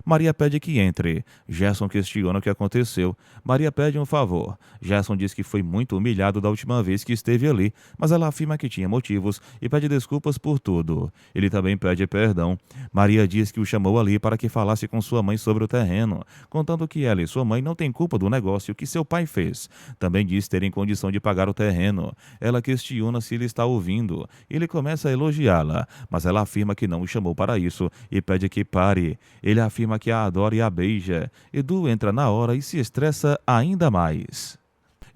Maria pede que entre. Gerson questiona o que aconteceu. Maria pede um favor. Gerson diz que foi muito humilhado da última vez que esteve ali, mas ela afirma que tinha motivos e pede desculpas por tudo. Ele também pede perdão. Maria diz que o chamou ali para que falasse com sua mãe sobre o terreno, contando que ela e sua mãe não têm culpa do negócio que seu pai fez. Também diz terem condição de pagar o terreno. Ela questiona se ele está ouvindo. Ele começa a elogiá-la, mas ela afirma que não o chamou para isso e pede que pare. Ele afirma que a adora e a beija. Edu entra na hora e se estressa ainda mais.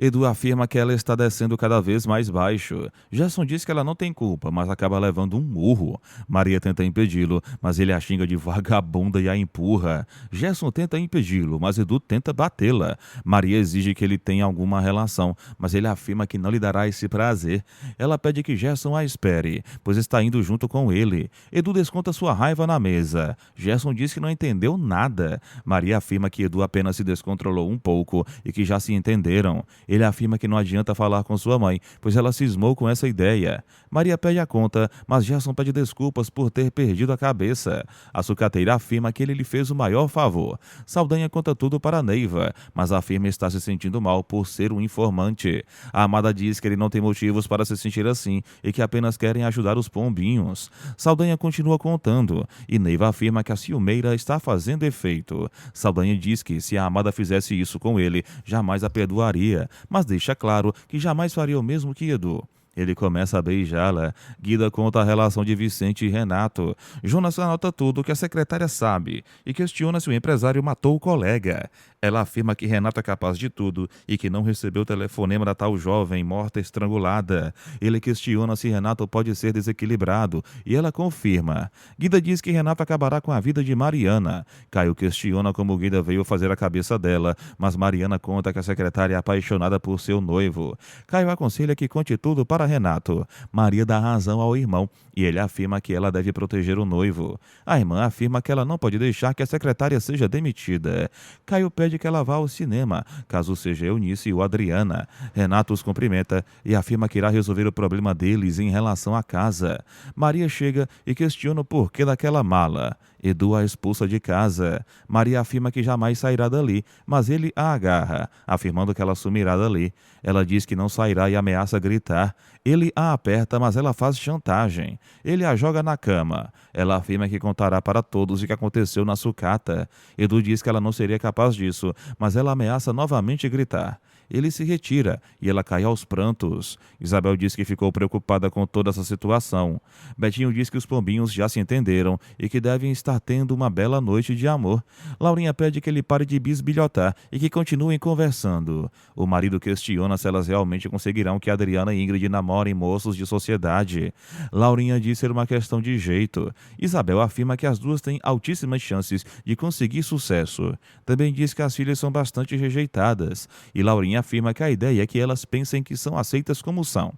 Edu afirma que ela está descendo cada vez mais baixo. Gerson diz que ela não tem culpa, mas acaba levando um murro. Maria tenta impedi-lo, mas ele a xinga de vagabunda e a empurra. Gerson tenta impedi-lo, mas Edu tenta batê-la. Maria exige que ele tenha alguma relação, mas ele afirma que não lhe dará esse prazer. Ela pede que Gerson a espere, pois está indo junto com ele. Edu desconta sua raiva na mesa. Gerson diz que não entendeu nada. Maria afirma que Edu apenas se descontrolou um pouco e que já se entenderam. Ele afirma que não adianta falar com sua mãe, pois ela cismou com essa ideia. Maria pede a conta, mas Gerson pede desculpas por ter perdido a cabeça. A sucateira afirma que ele lhe fez o maior favor. Saldanha conta tudo para Neiva, mas afirma estar se sentindo mal por ser um informante. A amada diz que ele não tem motivos para se sentir assim e que apenas querem ajudar os pombinhos. Saldanha continua contando e Neiva afirma que a ciumeira está fazendo efeito. Saldanha diz que se a amada fizesse isso com ele, jamais a perdoaria, mas deixa claro que jamais faria o mesmo que Edu. Ele começa a beijá-la. Guida conta a relação de Vicente e Renato. Jonas anota tudo que a secretária sabe e questiona se o empresário matou o colega. Ela afirma que Renato é capaz de tudo e que não recebeu o telefonema da tal jovem morta estrangulada. Ele questiona se Renato pode ser desequilibrado e ela confirma. Guida diz que Renato acabará com a vida de Mariana. Caio questiona como Guida veio fazer a cabeça dela, mas Mariana conta que a secretária é apaixonada por seu noivo. Caio aconselha que conte tudo para Renato. Maria dá razão ao irmão e ele afirma que ela deve proteger o noivo. A irmã afirma que ela não pode deixar que a secretária seja demitida. Caio pede que ela vá ao cinema, caso seja Eunice ou Adriana. Renato os cumprimenta e afirma que irá resolver o problema deles em relação à casa. Maria chega e questiona o porquê daquela mala. Edu a expulsa de casa. Maria afirma que jamais sairá dali, mas ele a agarra, afirmando que ela sumirá dali. Ela diz que não sairá e ameaça gritar. Ele a aperta, mas ela faz chantagem. Ele a joga na cama. Ela afirma que contará para todos o que aconteceu na sucata. Edu diz que ela não seria capaz disso, mas ela ameaça novamente gritar. Ele se retira e ela cai aos prantos. Isabel diz que ficou preocupada com toda essa situação. Betinho diz que os pombinhos já se entenderam e que devem estar tendo uma bela noite de amor. Laurinha pede que ele pare de bisbilhotar e que continuem conversando. O marido questiona se elas realmente conseguirão que Adriana e Ingrid namorem moços de sociedade. Laurinha diz ser uma questão de jeito. Isabel afirma que as duas têm altíssimas chances de conseguir sucesso. Também diz que as filhas são bastante rejeitadas. E Laurinha afirma que a ideia é que elas pensem que são aceitas como são.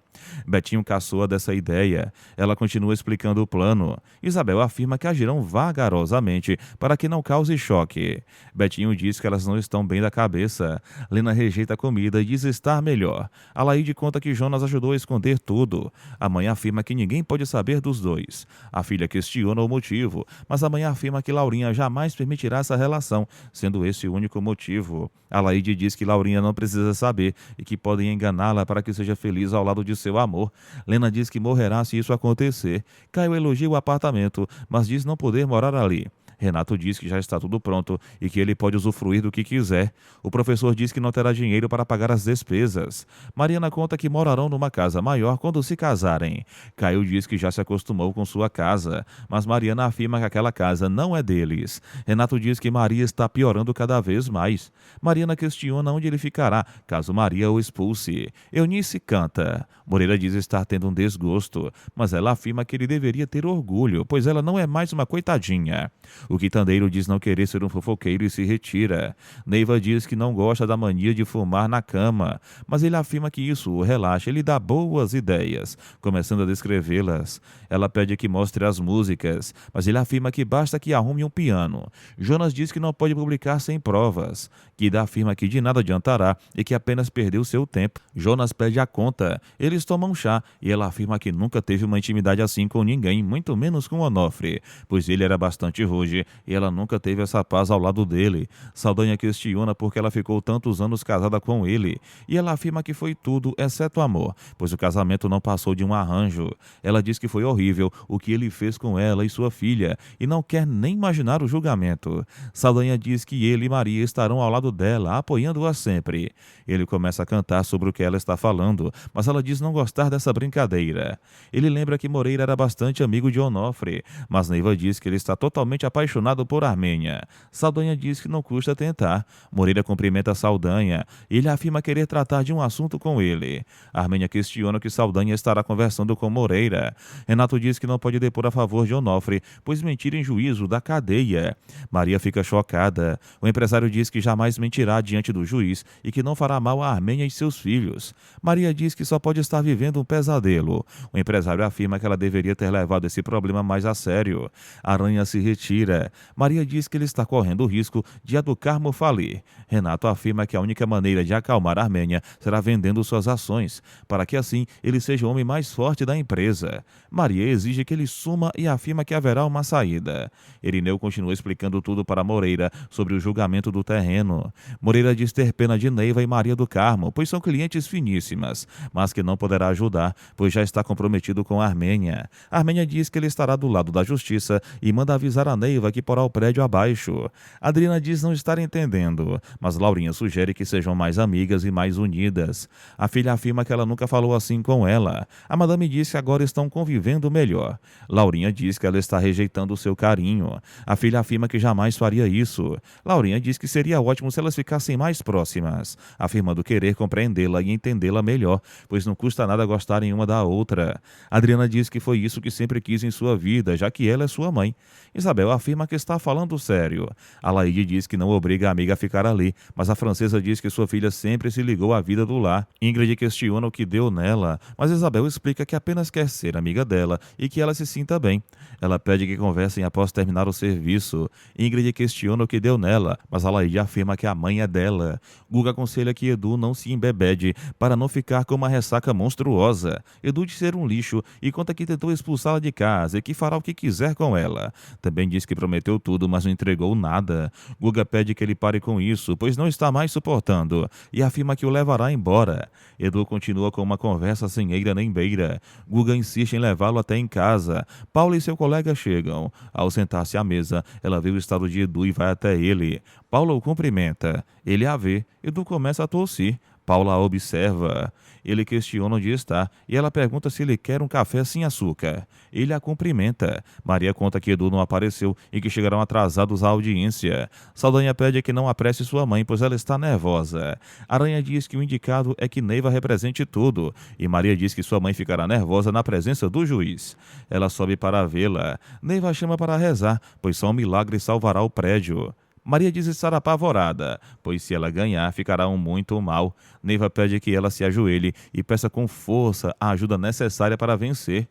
Betinho caçoa dessa ideia. Ela continua explicando o plano. Isabel afirma que agirão vagarosamente para que não cause choque. Betinho diz que elas não estão bem da cabeça. Lena rejeita a comida e diz estar melhor. Alaide conta que Jonas ajudou a esconder tudo. A mãe afirma que ninguém pode saber dos dois. A filha questiona o motivo, mas a mãe afirma que Laurinha jamais permitirá essa relação, sendo esse o único motivo. Alaide diz que Laurinha não precisa saber e que podem enganá-la para que seja feliz ao lado de seu amor. Lena diz que morrerá se isso acontecer. Caio elogia o apartamento, mas diz não poder morar ali. Renato diz que já está tudo pronto e que ele pode usufruir do que quiser. O professor diz que não terá dinheiro para pagar as despesas. Mariana conta que morarão numa casa maior quando se casarem. Caio diz que já se acostumou com sua casa, mas Mariana afirma que aquela casa não é deles. Renato diz que Maria está piorando cada vez mais. Mariana questiona onde ele ficará, caso Maria o expulse. Eunice canta. Moreira diz estar tendo um desgosto, mas ela afirma que ele deveria ter orgulho, pois ela não é mais uma coitadinha. O quitandeiro diz não querer ser um fofoqueiro e se retira. Neiva diz que não gosta da mania de fumar na cama, mas ele afirma que isso o relaxa e lhe dá boas ideias, começando a descrevê-las. Ela pede que mostre as músicas, mas ele afirma que basta que arrume um piano. Jonas diz que não pode publicar sem provas. Guida afirma que de nada adiantará e que apenas perdeu seu tempo. Jonas pede a conta. Eles tomam chá e ela afirma que nunca teve uma intimidade assim com ninguém, muito menos com Onofre, pois ele era bastante rude verdade e ela nunca teve essa paz ao lado dele. Saldanha questiona por que ela ficou tantos anos casada com ele e ela afirma que foi tudo exceto amor, pois o casamento não passou de um arranjo. Ela diz que foi horrível o que ele fez com ela e sua filha e não quer nem imaginar o julgamento. Saldanha diz que ele e Maria estarão ao lado dela, apoiando-a sempre. Ele começa a cantar sobre o que ela está falando, mas ela diz não gostar dessa brincadeira. Ele lembra que Moreira era bastante amigo de Onofre, mas Neiva diz que ele está totalmente apaixonado por Armênia. Saldanha diz que não custa tentar. Moreira cumprimenta Saldanha e ele afirma querer tratar de um assunto com ele. Armênia questiona que Saldanha estará conversando com Moreira. Renato diz que não pode depor a favor de Onofre, pois mentir em juízo dá cadeia. Maria fica chocada. O empresário diz que jamais mentirá diante do juiz e que não fará mal a Armênia e seus filhos. Maria diz que só pode estar vivendo um pesadelo. O empresário afirma que ela deveria ter levado esse problema mais a sério. Aranha se retira. Maria diz que ele está correndo o risco de a do Carmo falir. Renato afirma que a única maneira de acalmar a Armênia será vendendo suas ações, para que assim ele seja o homem mais forte da empresa. Maria exige que ele suma e afirma que haverá uma saída. Irineu continua explicando tudo para Moreira sobre o julgamento do terreno. Moreira diz ter pena de Neiva e Maria do Carmo, pois são clientes finíssimas, mas que não poderá ajudar, pois já está comprometido com a Armênia. A Armênia diz que ele estará do lado da justiça e manda avisar a Neiva que porá o prédio abaixo. Adriana diz não estar entendendo, mas Laurinha sugere que sejam mais amigas e mais unidas. A filha afirma que ela nunca falou assim com ela. A madame diz que agora estão convivendo melhor. Laurinha diz que ela está rejeitando o seu carinho. A filha afirma que jamais faria isso. Laurinha diz que seria ótimo se elas ficassem mais próximas, afirmando querer compreendê-la e entendê-la melhor, pois não custa nada gostarem uma da outra. Adriana diz que foi isso que sempre quis em sua vida, já que ela é sua mãe. Isabel afirma que está falando sério. Alaide diz que não obriga a amiga a ficar ali, mas a francesa diz que sua filha sempre se ligou à vida do lar. Ingrid questiona o que deu nela, mas Isabel explica que apenas quer ser amiga dela e que ela se sinta bem. Ela pede que conversem após terminar o serviço. Ingrid questiona o que deu nela, mas Alaide afirma que a mãe é dela. Guga aconselha que Edu não se embebede para não ficar com uma ressaca monstruosa. Edu diz ser um lixo e conta que tentou expulsá-la de casa e que fará o que quiser com ela. Também diz que prometeu tudo, mas não entregou nada. Guga pede que ele pare com isso, pois não está mais suportando, e afirma que o levará embora. Edu continua com uma conversa sem eira nem beira. Guga insiste em levá-lo até em casa. Paula e seu colega chegam. Ao sentar-se à mesa, ela vê o estado de Edu e vai até ele. Paula o cumprimenta. Ele a vê. Edu começa a tossir. Paula a observa. Ele questiona onde está e ela pergunta se ele quer um café sem açúcar. Ele a cumprimenta. Maria conta que Edu não apareceu e que chegarão atrasados à audiência. Saldanha pede que não apresse sua mãe, pois ela está nervosa. Aranha diz que o indicado é que Neiva represente tudo e Maria diz que sua mãe ficará nervosa na presença do juiz. Ela sobe para vê-la. Neiva chama para rezar, pois só um milagre salvará o prédio. Maria diz estar apavorada, pois se ela ganhar, ficará muito mal. Neiva pede que ela se ajoelhe e peça com força a ajuda necessária para vencer.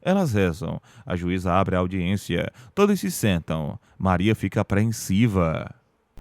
Elas rezam. A juíza abre a audiência. Todos se sentam. Maria fica apreensiva.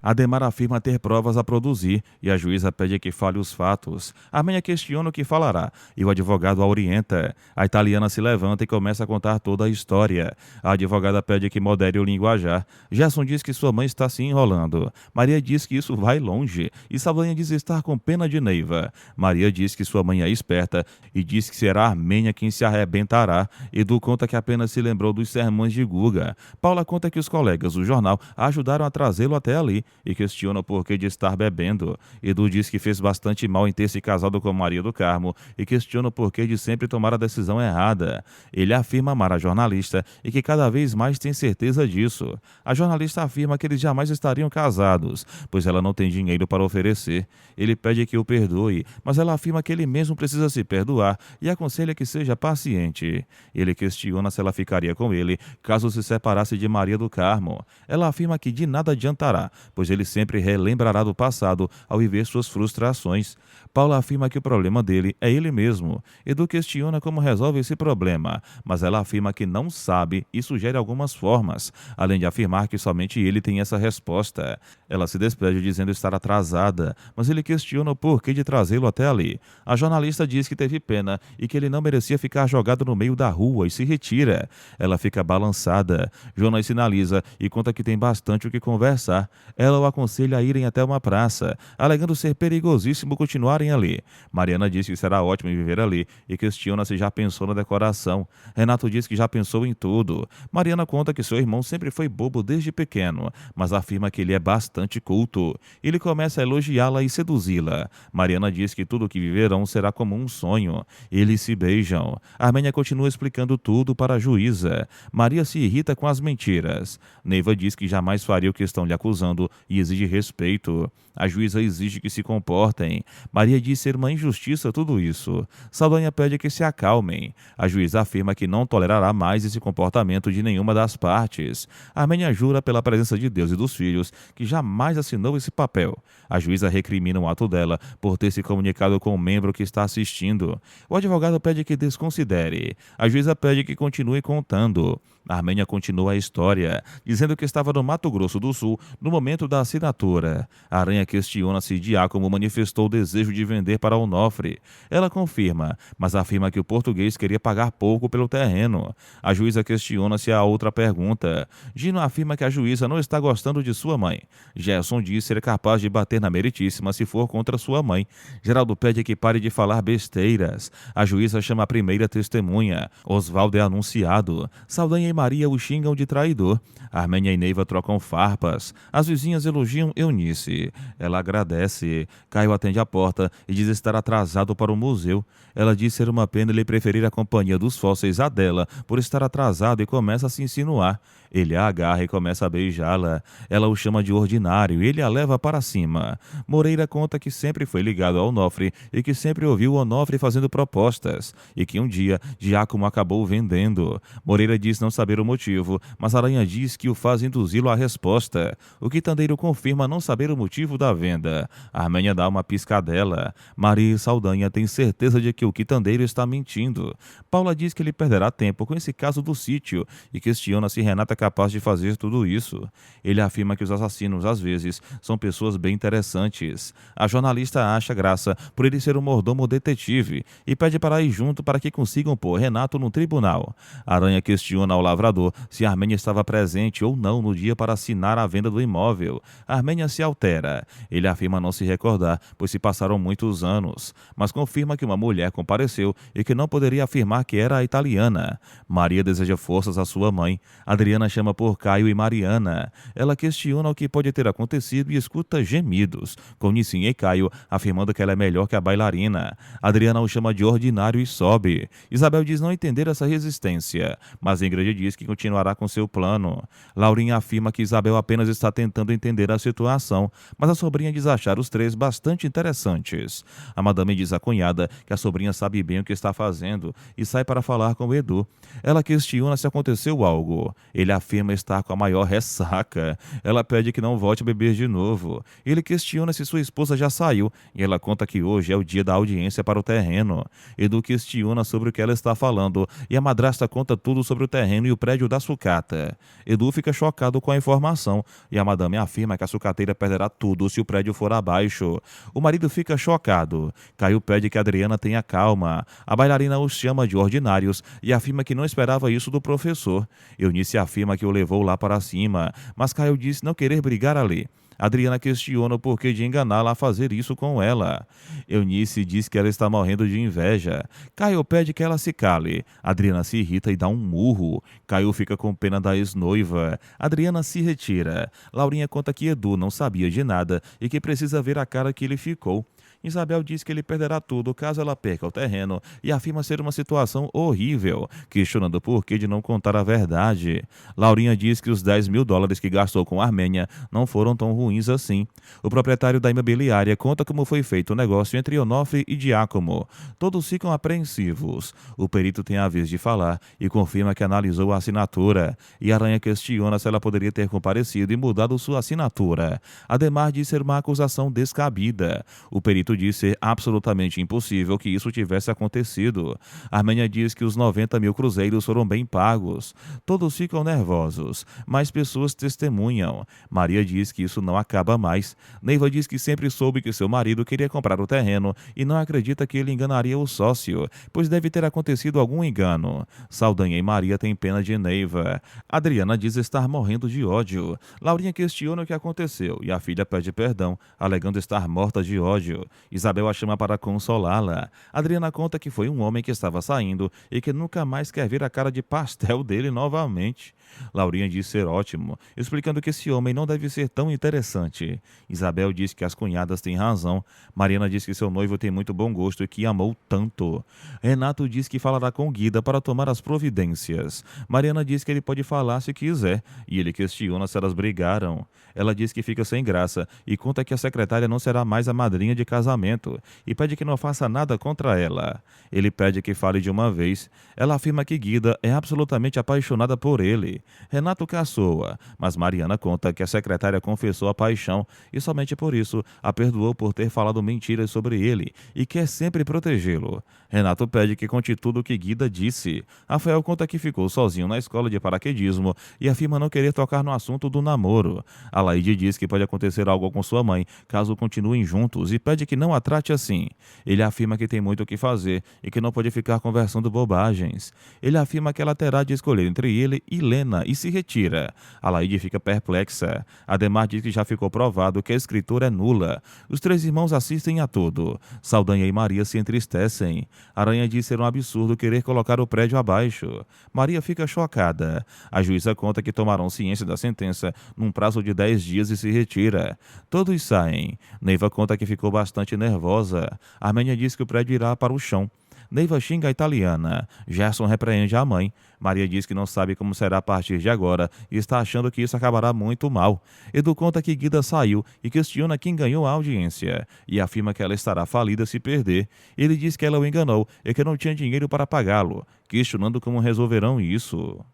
Ademar afirma ter provas a produzir e a juíza pede que fale os fatos. Armênia questiona o que falará e o advogado a orienta. A italiana se levanta e começa a contar toda a história. A advogada pede que modere o linguajar. Gerson diz que sua mãe está se enrolando. Maria diz que isso vai longe e Saldanha diz estar com pena de Neiva. Maria diz que sua mãe é esperta e diz que será Armênia quem se arrebentará. Edu conta que apenas se lembrou dos sermões de Guga. Paula conta que os colegas do jornal ajudaram a trazê-lo até ali e questiona o porquê de estar bebendo. Edu diz que fez bastante mal em ter se casado com Maria do Carmo e questiona o porquê de sempre tomar a decisão errada. Ele afirma amar a jornalista e que cada vez mais tem certeza disso. A jornalista afirma que eles jamais estariam casados, pois ela não tem dinheiro para oferecer. Ele pede que o perdoe, mas ela afirma que ele mesmo precisa se perdoar e aconselha que seja paciente. Ele questiona se ela ficaria com ele caso se separasse de Maria do Carmo. Ela afirma que de nada adiantará, pois pois ele sempre relembrará do passado ao viver suas frustrações. Paula afirma que o problema dele é ele mesmo. Edu questiona como resolve esse problema, mas ela afirma que não sabe e sugere algumas formas, além de afirmar que somente ele tem essa resposta. Ela se despede dizendo estar atrasada, mas ele questiona o porquê de trazê-lo até ali. A jornalista diz que teve pena e que ele não merecia ficar jogado no meio da rua e se retira. Ela fica balançada. Jonas sinaliza e conta que tem bastante o que conversar. Ela o aconselha a irem até uma praça, alegando ser perigosíssimo continuarem ali. Mariana diz que será ótimo viver ali e questiona se já pensou na decoração. Renato diz que já pensou em tudo. Mariana conta que seu irmão sempre foi bobo desde pequeno, mas afirma que ele é bastante culto. Ele começa a elogiá-la e seduzi-la. Mariana diz que tudo o que viverão será como um sonho. Eles se beijam. Armênia continua explicando tudo para a juíza. Maria se irrita com as mentiras. Neiva diz que jamais faria o que estão lhe acusando e exige respeito. A juíza exige que se comportem. Maria diz ser uma injustiça tudo isso. Saldanha pede que se acalmem. A juíza afirma que não tolerará mais esse comportamento de nenhuma das partes. Armênia jura pela presença de Deus e dos filhos que jamais assinou esse papel. A juíza recrimina o ato dela por ter se comunicado com o membro que está assistindo. O advogado pede que desconsidere. A juíza pede que continue contando. Armênia continua a história, dizendo que estava no Mato Grosso do Sul no momento da assinatura. Aranha questiona se Giacomo manifestou o desejo de vender para Onofre. Ela confirma, mas afirma que o português queria pagar pouco pelo terreno. A juíza questiona se há outra pergunta. Gino afirma que a juíza não está gostando de sua mãe. Gerson diz ser capaz de bater na meritíssima se for contra sua mãe. Geraldo pede que pare de falar besteiras. A juíza chama a primeira testemunha. Oswaldo é anunciado. Saldanha e Maria o xingam de traidor. Armênia e Neiva trocam farpas. As vizinhas elogiam Eunice. Ela agradece. Caio atende a porta e diz estar atrasado para o museu. Ela diz ser uma pena ele preferir a companhia dos fósseis à dela por estar atrasado e começa a se insinuar. Ele a agarra e começa a beijá-la. Ela o chama de ordinário e ele a leva para cima. Moreira conta que sempre foi ligado ao Onofre e que sempre ouviu Onofre fazendo propostas e que um dia Giacomo acabou vendendo. Moreira diz não saber o motivo, mas Aranha diz que o faz induzi-lo à resposta. O quitandeiro confirma não saber o motivo da venda. Armênia dá uma piscadela. Maria e Saldanha têm certeza de que o quitandeiro está mentindo. Paula diz que ele perderá tempo com esse caso do sítio e questiona se Renata é capaz de fazer tudo isso. Ele afirma que os assassinos, às vezes, são pessoas bem interessantes. A jornalista acha graça por ele ser um mordomo detetive e pede para ir junto para que consigam pôr Renato no tribunal. Aranha questiona ao lavrador se Armênia estava presente ou não no dia para assinar a venda do imóvel. Armênia se altera. Ele afirma não se recordar, pois se passaram muitos anos, mas confirma que uma mulher compareceu e que não poderia afirmar que era a italiana. Maria deseja forças à sua mãe. Adriana chama por Caio e Mariana. Ela questiona o que pode ter acontecido e escuta gemidos, com Nissin e Caio afirmando que ela é melhor que a bailarina. Adriana o chama de ordinário e sobe. Isabel diz não entender essa resistência, mas Ingrid diz que continuará com seu plano. Laurinha afirma que Isabel apenas está tentando entender a situação, mas a sobrinha diz achar os três bastante interessantes. A madame diz à cunhada que a sobrinha sabe bem o que está fazendo e sai para falar com o Edu. Ela questiona se aconteceu algo. Ele afirma estar com a maior ressaca. Ela pede que não volte a beber de novo. Ele questiona se sua esposa já saiu e ela conta que hoje é o dia da audiência para o terreno. Edu questiona sobre o que ela está falando e a madrasta conta tudo sobre o terreno e o prédio da sucata. Edu fica chocado com a informação e a madame afirma que a sucateira perderá tudo se o prédio for abaixo. O marido fica chocado. Caio pede que Adriana tenha calma. A bailarina os chama de ordinários e afirma que não esperava isso do professor. Eunice afirma que o levou lá para cima, mas Caio disse não querer brigar ali. Adriana questiona o porquê de enganá-la a fazer isso com ela. Eunice diz que ela está morrendo de inveja. Caio pede que ela se cale. Adriana se irrita e dá um murro. Caio fica com pena da ex-noiva. Adriana se retira. Laurinha conta que Edu não sabia de nada e que precisa ver a cara que ele ficou. Isabel diz que ele perderá tudo caso ela perca o terreno e afirma ser uma situação horrível, questionando o porquê de não contar a verdade. Laurinha diz que os US$ 10.000 que gastou com a Armênia não foram tão ruins assim. O proprietário da imobiliária conta como foi feito o negócio entre Onofre e Giacomo. Todos ficam apreensivos. O perito tem a vez de falar e confirma que analisou a assinatura. E Aranha questiona se ela poderia ter comparecido e mudado sua assinatura. Ademar diz ser uma acusação descabida. O perito diz ser absolutamente impossível que isso tivesse acontecido. Armênia diz que os 90.000 cruzeiros foram bem pagos. Todos ficam nervosos, mas pessoas testemunham. Maria diz que isso não acaba mais. Neiva diz que sempre soube que seu marido queria comprar o terreno e não acredita que ele enganaria o sócio, pois deve ter acontecido algum engano. Saldanha e Maria têm pena de Neiva. Adriana diz estar morrendo de ódio. Laurinha questiona o que aconteceu e a filha pede perdão, alegando estar morta de ódio. Isabel a chama para consolá-la. Adriana conta que foi um homem que estava saindo e que nunca mais quer ver a cara de pastel dele novamente. Laurinha diz ser ótimo, explicando que esse homem não deve ser tão interessante. Isabel diz que as cunhadas têm razão. Mariana diz que seu noivo tem muito bom gosto e que amou tanto. Renato diz que falará com Guida para tomar as providências. Mariana diz que ele pode falar se quiser, e ele questiona se elas brigaram. Ela diz que fica sem graça e conta que a secretária não será mais a madrinha de casamento e pede que não faça nada contra ela. Ele pede que fale de uma vez. Ela afirma que Guida é absolutamente apaixonada por ele. Renato caçoa, mas Mariana conta que a secretária confessou a paixão e somente por isso a perdoou por ter falado mentiras sobre ele e quer sempre protegê-lo. Renato pede que conte tudo o que Guida disse. Rafael conta que ficou sozinho na escola de paraquedismo e afirma não querer tocar no assunto do namoro. Alaide diz que pode acontecer algo com sua mãe caso continuem juntos e pede que não a trate assim. Ele afirma que tem muito o que fazer e que não pode ficar conversando bobagens. Ele afirma que ela terá de escolher entre ele e Lena e se retira. Alaide fica perplexa. Ademar diz que já ficou provado que a escritura é nula. Os três irmãos assistem a tudo. Saldanha e Maria se entristecem. Aranha diz ser um absurdo querer colocar o prédio abaixo. Maria fica chocada. A juíza conta que tomarão ciência da sentença num prazo de 10 dias e se retira. Todos saem. Neiva conta que ficou bastante nervosa. Armênia diz que o prédio irá para o chão. Neiva xinga a italiana. Gerson repreende a mãe. Maria diz que não sabe como será a partir de agora e está achando que isso acabará muito mal. Edu conta que Guida saiu e questiona quem ganhou a audiência e afirma que ela estará falida se perder. Ele diz que ela o enganou e que não tinha dinheiro para pagá-lo, questionando como resolverão isso.